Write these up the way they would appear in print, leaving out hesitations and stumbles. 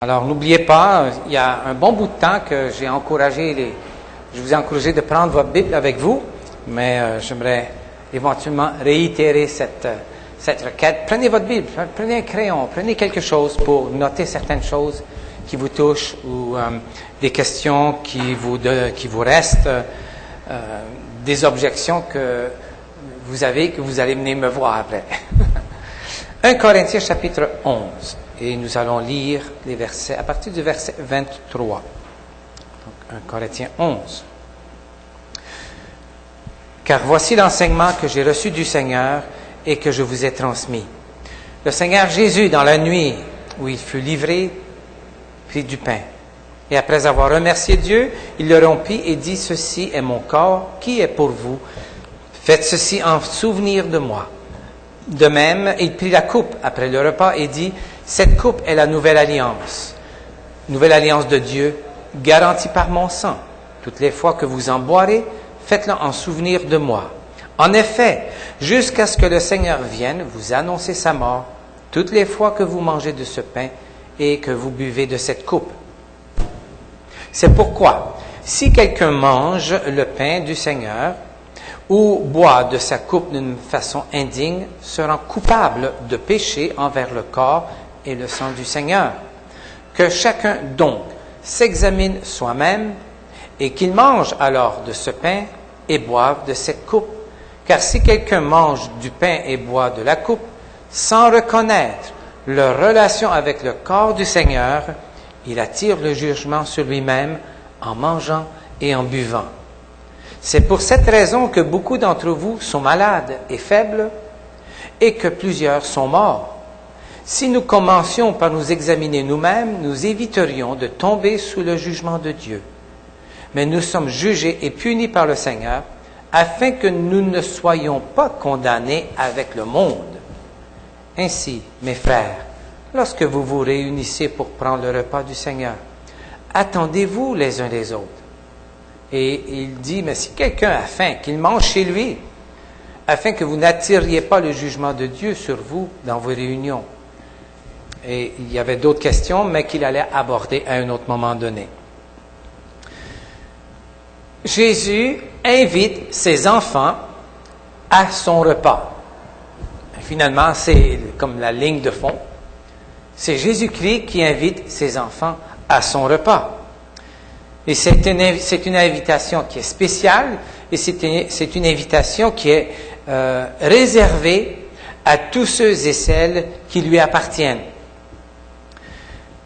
Alors, n'oubliez pas, il y a un bon bout de temps que je vous ai encouragé de prendre votre Bible avec vous, mais j'aimerais éventuellement réitérer cette requête. Prenez votre Bible, prenez un crayon, prenez quelque chose pour noter certaines choses qui vous touchent ou des questions qui vous restent, des objections que vous avez, que vous allez venir me voir après. 1 Corinthiens chapitre 11. Et nous allons lire les versets à partir du verset 23. Donc, 1 Corinthiens 11. Car voici l'enseignement que j'ai reçu du Seigneur et que je vous ai transmis. Le Seigneur Jésus, dans la nuit où il fut livré, prit du pain. Et après avoir remercié Dieu, il le rompit et dit, « Ceci est mon corps qui est pour vous. Faites ceci en souvenir de moi. » De même, il prit la coupe après le repas et dit, « Cette coupe est la nouvelle alliance de Dieu, garantie par mon sang. Toutes les fois que vous en boirez, faites-le en souvenir de moi. En effet, jusqu'à ce que le Seigneur vienne, vous annoncez sa mort, toutes les fois que vous mangez de ce pain et que vous buvez de cette coupe. C'est pourquoi, si quelqu'un mange le pain du Seigneur, ou boit de sa coupe d'une façon indigne, se rend coupable de péché envers le corps et le sang du Seigneur. Que chacun donc s'examine soi-même et qu'il mange alors de ce pain et boive de cette coupe. Car si quelqu'un mange du pain et boit de la coupe, sans reconnaître leur relation avec le corps du Seigneur, il attire le jugement sur lui-même en mangeant et en buvant. C'est pour cette raison que beaucoup d'entre vous sont malades et faibles et que plusieurs sont morts. Si nous commencions par nous examiner nous-mêmes, nous éviterions de tomber sous le jugement de Dieu. Mais nous sommes jugés et punis par le Seigneur afin que nous ne soyons pas condamnés avec le monde. Ainsi, mes frères, lorsque vous vous réunissez pour prendre le repas du Seigneur, attendez-vous les uns les autres. Et il dit, mais si quelqu'un a faim, qu'il mange chez lui, afin que vous n'attiriez pas le jugement de Dieu sur vous dans vos réunions. Et il y avait d'autres questions, mais qu'il allait aborder à un autre moment donné. Jésus invite ses enfants à son repas. Et finalement, c'est comme la ligne de fond. C'est Jésus-Christ qui invite ses enfants à son repas. Et c'est une invitation qui est spéciale et c'est une invitation qui est réservée à tous ceux et celles qui lui appartiennent.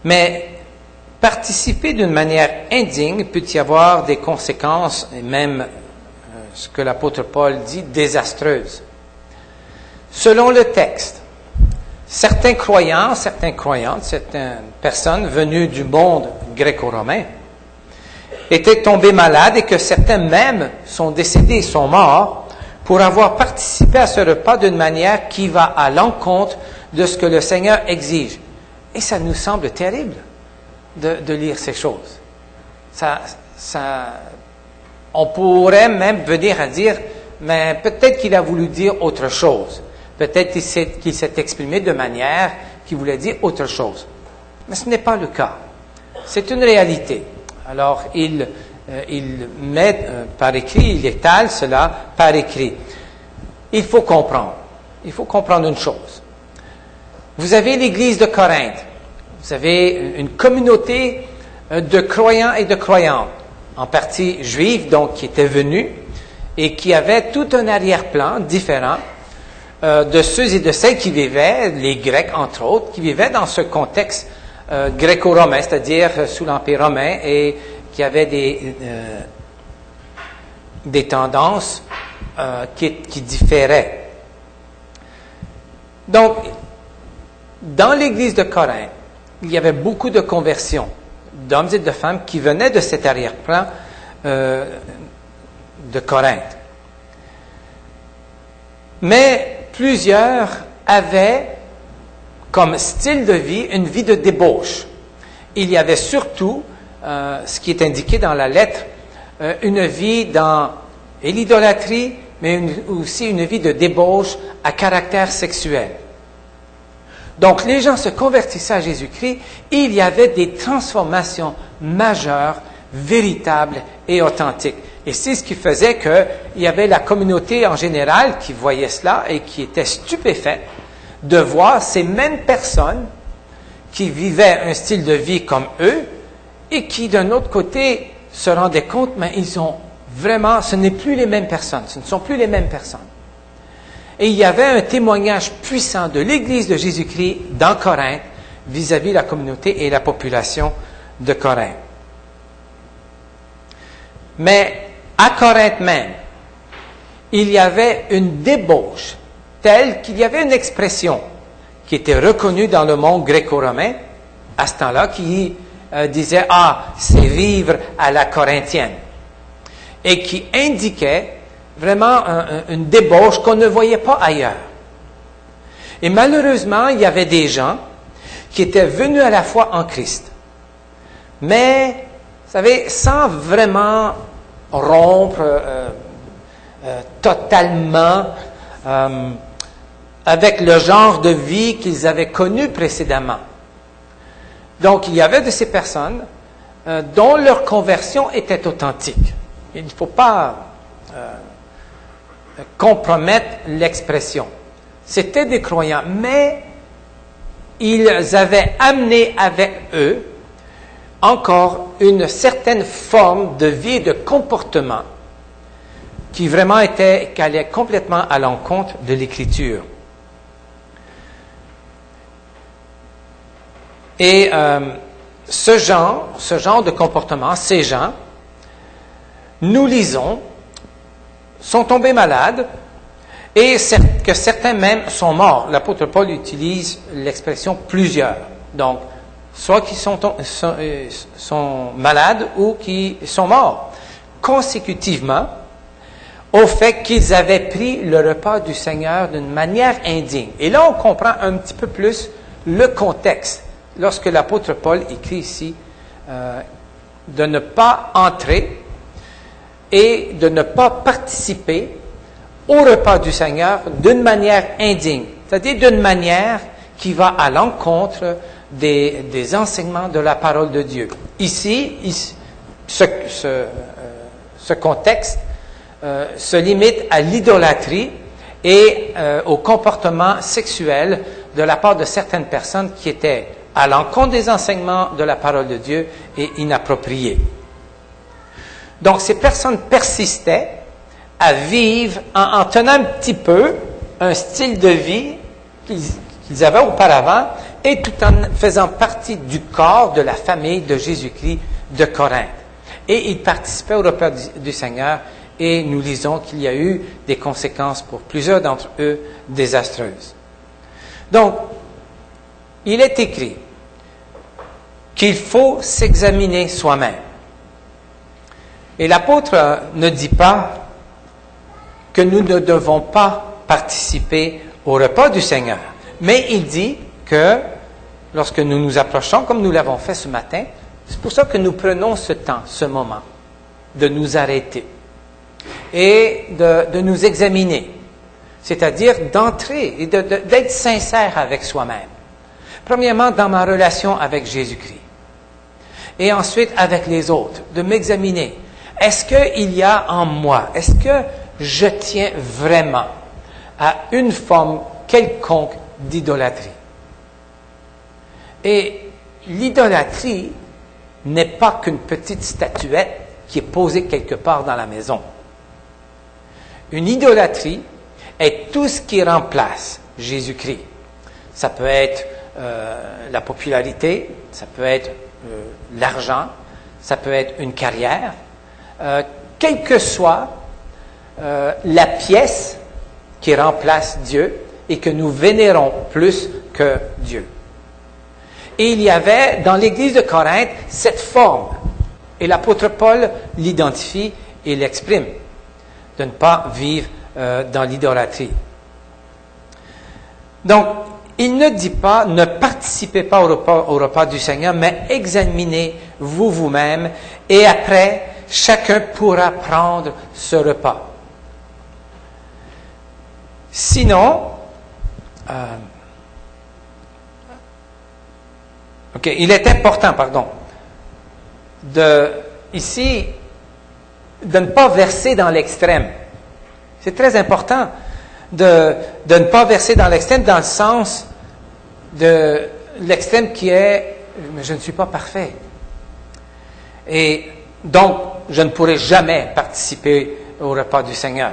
Mais participer d'une manière indigne peut y avoir des conséquences, et même ce que l'apôtre Paul dit, désastreuses. Selon le texte, certains croyants, certaines croyantes, certaines personnes venues du monde gréco-romain étaient tombés malades et que certains même sont décédés, sont morts, pour avoir participé à ce repas d'une manière qui va à l'encontre de ce que le Seigneur exige. Et ça nous semble terrible de lire ces choses. On pourrait même venir à dire, mais peut-être qu'il a voulu dire autre chose. Peut-être qu'il s'est exprimé de manière qui voulait dire autre chose. Mais ce n'est pas le cas. C'est une réalité. Alors, il met par écrit, il étale cela par écrit. Il faut comprendre. Il faut comprendre une chose. Vous avez l'Église de Corinthe. Vous avez une communauté de croyants et de croyantes, en partie juifs, donc qui étaient venus et qui avaient tout un arrière-plan différent de ceux et de celles qui vivaient, les Grecs entre autres, qui vivaient dans ce contexte gréco-romain, c'est-à-dire sous l'Empire romain, et qui avaient des tendances qui différaient. Donc, dans l'Église de Corinthe, il y avait beaucoup de conversions d'hommes et de femmes qui venaient de cet arrière-plan de Corinthe. Mais plusieurs avaient comme style de vie une vie de débauche. Il y avait surtout, ce qui est indiqué dans la lettre, une vie dans l'idolâtrie, mais aussi une vie de débauche à caractère sexuel. Donc, les gens se convertissaient à Jésus-Christ. Il y avait des transformations majeures, véritables et authentiques. Et c'est ce qui faisait qu'il y avait la communauté en général qui voyait cela et qui était stupéfaite de voir ces mêmes personnes qui vivaient un style de vie comme eux et qui, d'un autre côté, se rendaient compte, mais ils ont vraiment, ce n'est plus les mêmes personnes, ce ne sont plus les mêmes personnes. Et il y avait un témoignage puissant de l'Église de Jésus-Christ dans Corinthe vis-à-vis de la communauté et la population de Corinthe. Mais à Corinthe même, il y avait une débauche telle qu'il y avait une expression qui était reconnue dans le monde gréco-romain à ce temps-là qui disait « Ah, c'est vivre à la corinthienne » et qui indiquait vraiment une débauche qu'on ne voyait pas ailleurs. Et malheureusement, il y avait des gens qui étaient venus à la foi en Christ, mais, vous savez, sans vraiment rompre totalement avec le genre de vie qu'ils avaient connu précédemment. Donc, il y avait de ces personnes dont leur conversion était authentique. Il ne faut pas compromettre l'expression. C'était des croyants, mais ils avaient amené avec eux encore une certaine forme de vie et de comportement qui vraiment qui allait complètement à l'encontre de l'Écriture. Et ce genre de comportement, ces gens, nous lisons, sont tombés malades et que certains même sont morts. L'apôtre Paul utilise l'expression plusieurs. Donc, soit qui sont malades ou qui sont morts consécutivement au fait qu'ils avaient pris le repas du Seigneur d'une manière indigne. Et là, on comprend un petit peu plus le contexte lorsque l'apôtre Paul écrit ici de ne pas entrer et de ne pas participer au repas du Seigneur d'une manière indigne, c'est-à-dire d'une manière qui va à l'encontre des enseignements de la parole de Dieu. Ici ce contexte se limite à l'idolâtrie et au comportement sexuel de la part de certaines personnes qui étaient à l'encontre des enseignements de la parole de Dieu et inappropriées. Donc, ces personnes persistaient à vivre en tenant un petit peu un style de vie qu'ils avaient auparavant et tout en faisant partie du corps de la famille de Jésus-Christ de Corinthe. Et ils participaient au repas du Seigneur et nous lisons qu'il y a eu des conséquences pour plusieurs d'entre eux désastreuses. Donc, il est écrit qu'il faut s'examiner soi-même. Et l'apôtre ne dit pas que nous ne devons pas participer au repas du Seigneur, mais il dit que lorsque nous nous approchons, comme nous l'avons fait ce matin, c'est pour ça que nous prenons ce temps, ce moment, de nous arrêter et de nous examiner, c'est-à-dire d'entrer et d'être sincère avec soi-même. Premièrement, dans ma relation avec Jésus-Christ. Et ensuite, avec les autres, de m'examiner. Est-ce qu'il y a en moi, est-ce que je tiens vraiment à une forme quelconque d'idolâtrie? Et l'idolâtrie n'est pas qu'une petite statuette qui est posée quelque part dans la maison. Une idolâtrie est tout ce qui remplace Jésus-Christ. Ça peut être la popularité, ça peut être l'argent, ça peut être une carrière, quelle que soit la pièce qui remplace Dieu et que nous vénérons plus que Dieu. Et il y avait dans l'Église de Corinthe cette forme, et l'apôtre Paul l'identifie et l'exprime, de ne pas vivre dans l'idolâtrie. Donc, il ne dit pas, ne participez pas au repas du Seigneur, mais examinez-vous vous-même, et après, chacun pourra prendre ce repas. OK, il est important, ici, de ne pas verser dans l'extrême. C'est très important de ne pas verser dans l'extrême, dans le sens de l'extrême qui est « je ne suis pas parfait ». Et donc, je ne pourrai jamais participer au repas du Seigneur.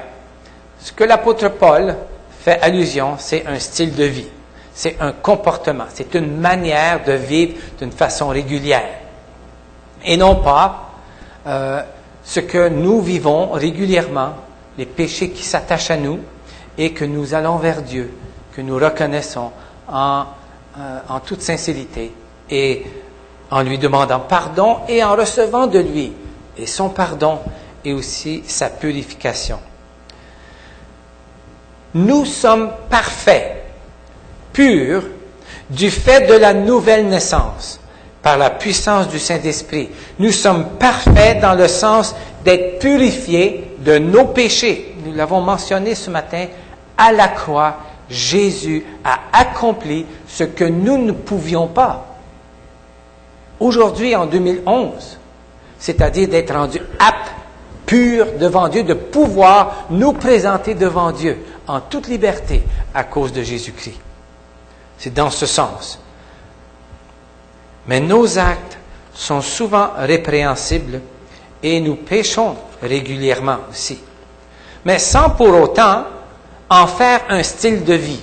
Ce que l'apôtre Paul fait allusion, c'est un style de vie, c'est un comportement, c'est une manière de vivre d'une façon régulière. Et non pas ce que nous vivons régulièrement, les péchés qui s'attachent à nous et que nous allons vers Dieu, que nous reconnaissons en toute sincérité et en lui demandant pardon et en recevant de lui et son pardon et aussi sa purification. Nous sommes parfaits, purs, du fait de la nouvelle naissance, par la puissance du Saint-Esprit. Nous sommes parfaits dans le sens d'être purifiés de nos péchés. Nous l'avons mentionné ce matin, à la croix, Jésus a accompli ce que nous ne pouvions pas. Aujourd'hui, en 2011, c'est-à-dire d'être rendu apte, pur devant Dieu, de pouvoir nous présenter devant Dieu en toute liberté à cause de Jésus-Christ. C'est dans ce sens. Mais nos actes sont souvent répréhensibles et nous péchons régulièrement aussi. Mais sans pour autant en faire un style de vie.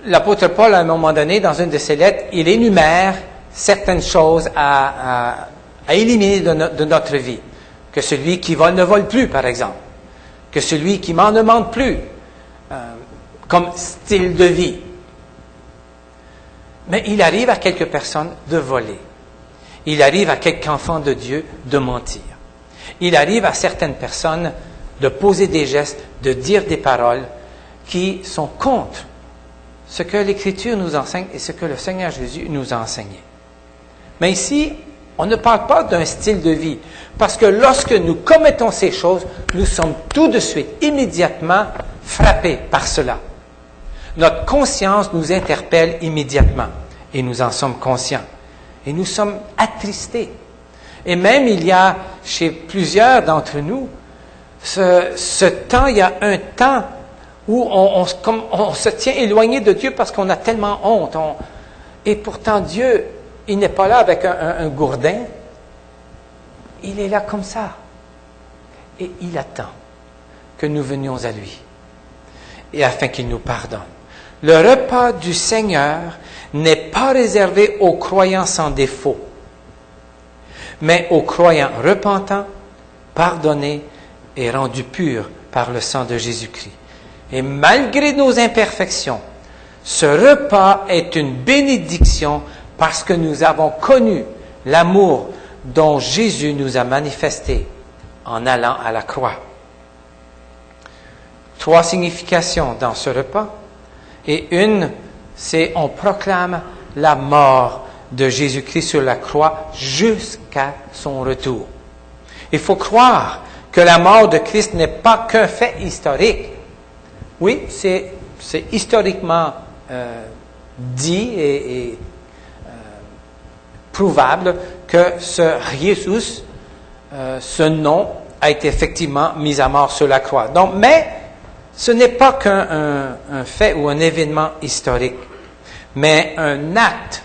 L'apôtre Paul, à un moment donné, dans une de ses lettres, il énumère certaines choses à éliminer de notre vie. Que celui qui vole ne vole plus, par exemple. Que celui qui ment ne mente plus. Comme style de vie. Mais il arrive à quelques personnes de voler. Il arrive à quelques enfants de Dieu de mentir. Il arrive à certaines personnes de poser des gestes, de dire des paroles qui sont contre ce que l'Écriture nous enseigne et ce que le Seigneur Jésus nous a enseigné. Mais ici, on ne parle pas d'un style de vie, parce que lorsque nous commettons ces choses, nous sommes tout de suite, immédiatement frappés par cela. Notre conscience nous interpelle immédiatement, et nous en sommes conscients. Et nous sommes attristés. Et même il y a, chez plusieurs d'entre nous, ce temps, il y a un temps où on se tient éloigné de Dieu parce qu'on a tellement honte. Et pourtant, Dieu, il n'est pas là avec un gourdin. Il est là comme ça. Et il attend que nous venions à lui. Et afin qu'il nous pardonne. Le repas du Seigneur n'est pas réservé aux croyants sans défaut, mais aux croyants repentants, pardonnés et rendus purs par le sang de Jésus-Christ. Et malgré nos imperfections, ce repas est une bénédiction parce que nous avons connu l'amour dont Jésus nous a manifesté en allant à la croix. 3 significations dans ce repas. Et une, c'est on proclame la mort de Jésus-Christ sur la croix jusqu'à son retour. Il faut croire que la mort de Christ n'est pas qu'un fait historique. Oui, c'est historiquement dit et prouvable que ce Jésus, ce nom, a été effectivement mis à mort sur la croix. Donc, mais ce n'est pas qu'un fait ou un événement historique, mais un acte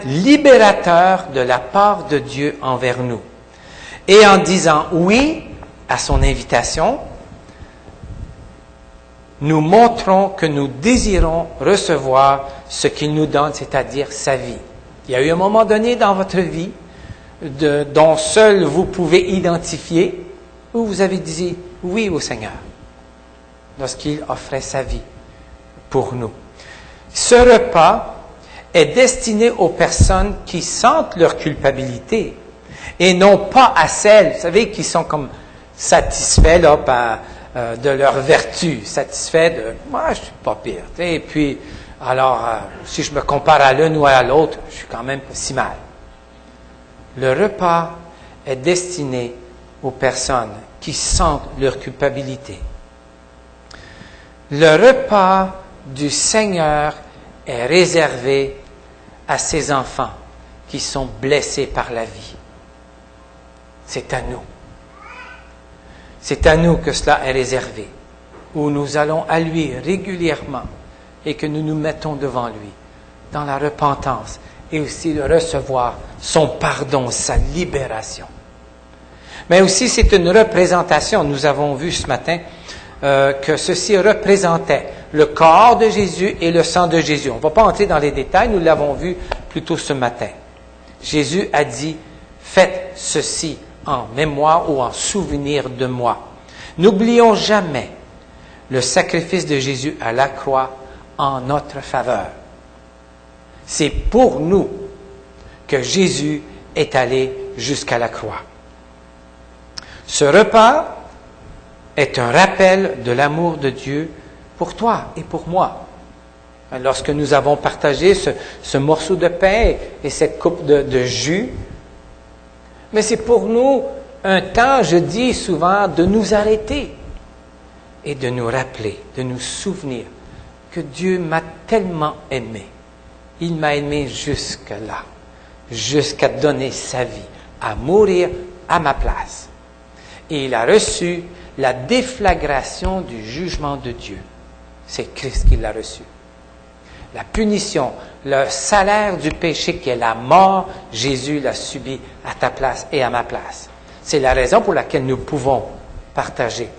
libérateur de la part de Dieu envers nous. Et en disant oui à son invitation, nous montrons que nous désirons recevoir ce qu'il nous donne, c'est-à-dire sa vie. Il y a eu un moment donné dans votre vie dont seul vous pouvez identifier, où vous avez dit oui au Seigneur, lorsqu'il offrait sa vie pour nous. Ce repas est destiné aux personnes qui sentent leur culpabilité et non pas à celles, vous savez, qui sont comme satisfaits là, de leur vertu, satisfaits de « moi, je suis pas pire ». Et puis, alors, si je me compare à l'une ou à l'autre, je suis quand même pas si mal. Le repas est destiné aux personnes qui sentent leur culpabilité. Le repas du Seigneur est réservé à ses enfants qui sont blessés par la vie. C'est à nous. C'est à nous que cela est réservé, où nous allons à lui régulièrement et que nous nous mettons devant lui dans la repentance et aussi de recevoir son pardon, sa libération. Mais aussi c'est une représentation. Nous avons vu ce matin que ceci représentait le corps de Jésus et le sang de Jésus. On ne va pas entrer dans les détails, nous l'avons vu plus tôt ce matin. Jésus a dit, faites ceci en mémoire ou en souvenir de moi. N'oublions jamais le sacrifice de Jésus à la croix en notre faveur. C'est pour nous que Jésus est allé jusqu'à la croix. Ce repas est un rappel de l'amour de Dieu pour toi et pour moi. Lorsque nous avons partagé ce morceau de pain et cette coupe de jus, mais c'est pour nous un temps, je dis souvent, de nous arrêter et de nous rappeler, de nous souvenir que Dieu m'a tellement aimé. Il m'a aimé jusque-là, jusqu'à donner sa vie, à mourir à ma place. Et il a reçu la déflagration du jugement de Dieu. C'est Christ qui l'a reçu. La punition, le salaire du péché qui est la mort, Jésus l'a subi à ta place et à ma place. C'est la raison pour laquelle nous pouvons partager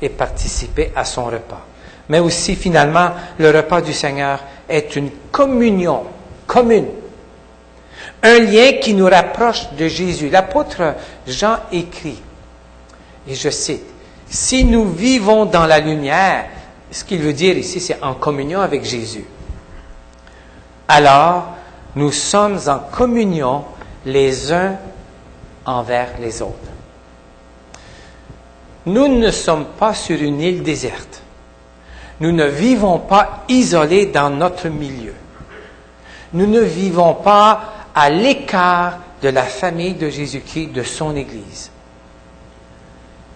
et participer à son repas. Mais aussi, finalement, le repas du Seigneur est une communion commune. Un lien qui nous rapproche de Jésus. L'apôtre Jean écrit, et je cite, « Si nous vivons dans la lumière », ce qu'il veut dire ici, c'est en communion avec Jésus. Alors, nous sommes en communion les uns envers les autres. Nous ne sommes pas sur une île déserte. Nous ne vivons pas isolés dans notre milieu. Nous ne vivons pas à l'écart de la famille de Jésus-Christ, de son Église.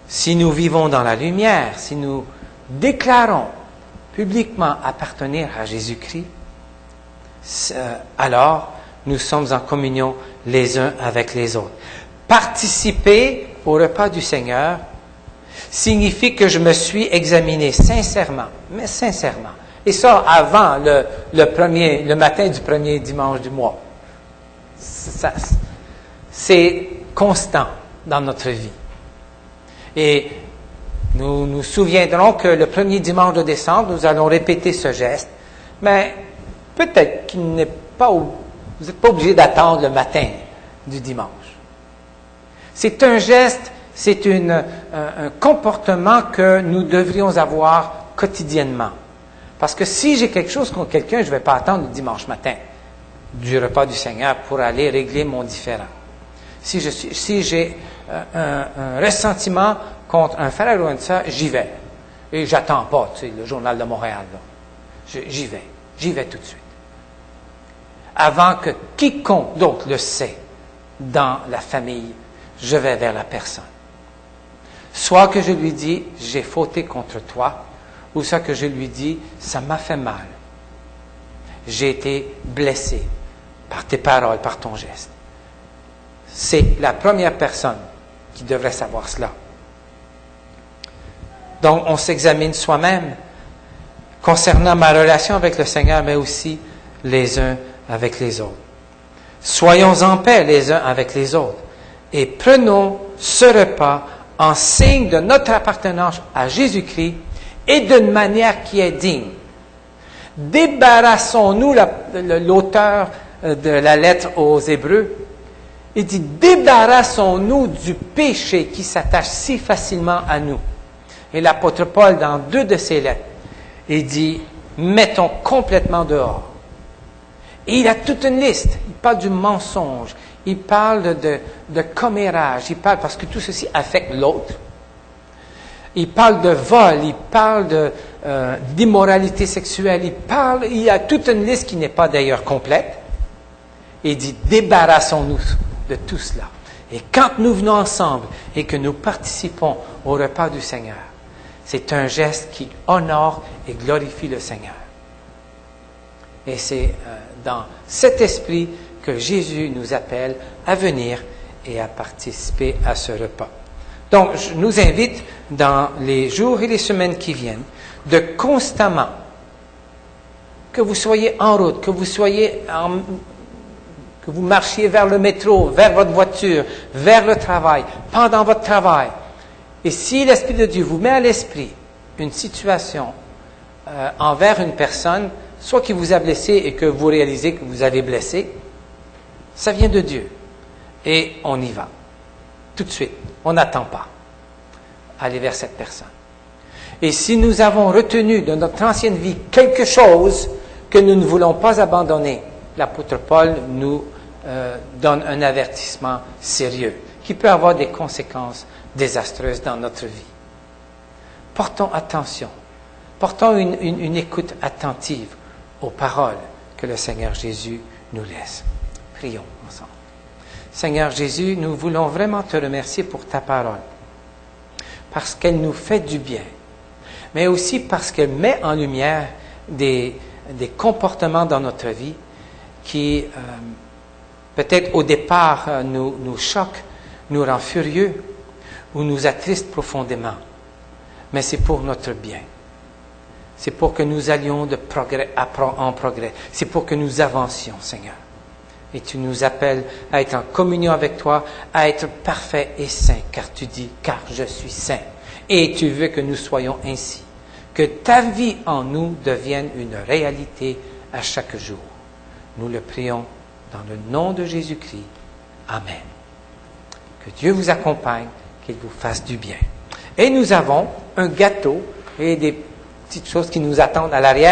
Si nous vivons dans la lumière, si nous déclarons publiquement appartenir à Jésus-Christ, alors nous sommes en communion les uns avec les autres. Participer au repas du Seigneur signifie que je me suis examiné sincèrement, mais sincèrement. Et ça avant le matin du premier dimanche du mois. C'est constant dans notre vie. Et nous nous souviendrons que le premier dimanche de décembre, nous allons répéter ce geste, mais peut-être qu'il n'est pas, vous n'êtes pas obligé d'attendre le matin du dimanche. C'est un geste, c'est un comportement que nous devrions avoir quotidiennement. Parce que si j'ai quelque chose contre quelqu'un, je ne vais pas attendre le dimanche matin du repas du Seigneur pour aller régler mon différend. Si j'ai un ressentiment contre un frère ou une sœur, j'y vais. Et j'attends pas, tu sais, le Journal de Montréal, là. J'y vais tout de suite. Avant que quiconque d'autre le sait dans la famille, je vais vers la personne. Soit que je lui dis, j'ai fauté contre toi, ou soit que je lui dis, ça m'a fait mal. J'ai été blessé par tes paroles, par ton geste. C'est la première personne qui devrait savoir cela. Donc, on s'examine soi-même concernant ma relation avec le Seigneur, mais aussi les uns avec les autres. Soyons en paix les uns avec les autres et prenons ce repas en signe de notre appartenance à Jésus-Christ et d'une manière qui est digne. Débarrassons-nous, l'auteur de la lettre aux Hébreux, il dit, débarrassons-nous du péché qui s'attache si facilement à nous. Et l'apôtre Paul, dans 2 de ses lettres, il dit, mettons complètement dehors. Et il a toute une liste. Il parle du mensonge, il parle de commérage, il parle, parce que tout ceci affecte l'autre. Il parle de vol, il parle d'immoralité sexuelle, il y a toute une liste qui n'est pas d'ailleurs complète. Il dit, débarrassons-nous de tout cela. Et quand nous venons ensemble et que nous participons au repas du Seigneur, c'est un geste qui honore et glorifie le Seigneur. Et c'est dans cet esprit que Jésus nous appelle à venir et à participer à ce repas. Donc, je nous invite dans les jours et les semaines qui viennent de constamment, que vous soyez en route, que vous marchiez vers le métro, vers votre voiture, vers le travail, pendant votre travail. Et si l'Esprit de Dieu vous met à l'esprit une situation envers une personne, soit qui vous a blessé et que vous réalisez que vous avez blessé, ça vient de Dieu. Et on y va. Tout de suite. On n'attend pas. Aller vers cette personne. Et si nous avons retenu de notre ancienne vie quelque chose que nous ne voulons pas abandonner, l'apôtre Paul nous donne un avertissement sérieux qui peut avoir des conséquences désastreuses dans notre vie. Portons attention. Portons une écoute attentive aux paroles que le Seigneur Jésus nous laisse. Prions ensemble. Seigneur Jésus, nous voulons vraiment te remercier pour ta parole, parce qu'elle nous fait du bien, mais aussi parce qu'elle met en lumière des comportements dans notre vie qui, peut-être au départ, nous choquent, nous rend furieux ou nous attristent profondément. Mais c'est pour notre bien. C'est pour que nous allions de progrès en progrès. C'est pour que nous avancions, Seigneur. Et tu nous appelles à être en communion avec toi, à être parfaits et saints, car tu dis, car je suis saint. Et tu veux que nous soyons ainsi. Que ta vie en nous devienne une réalité à chaque jour. Nous le prions dans le nom de Jésus-Christ. Amen. Que Dieu vous accompagne, qu'il vous fasse du bien. Et nous avons un gâteau et des petites choses qui nous attendent à l'arrière.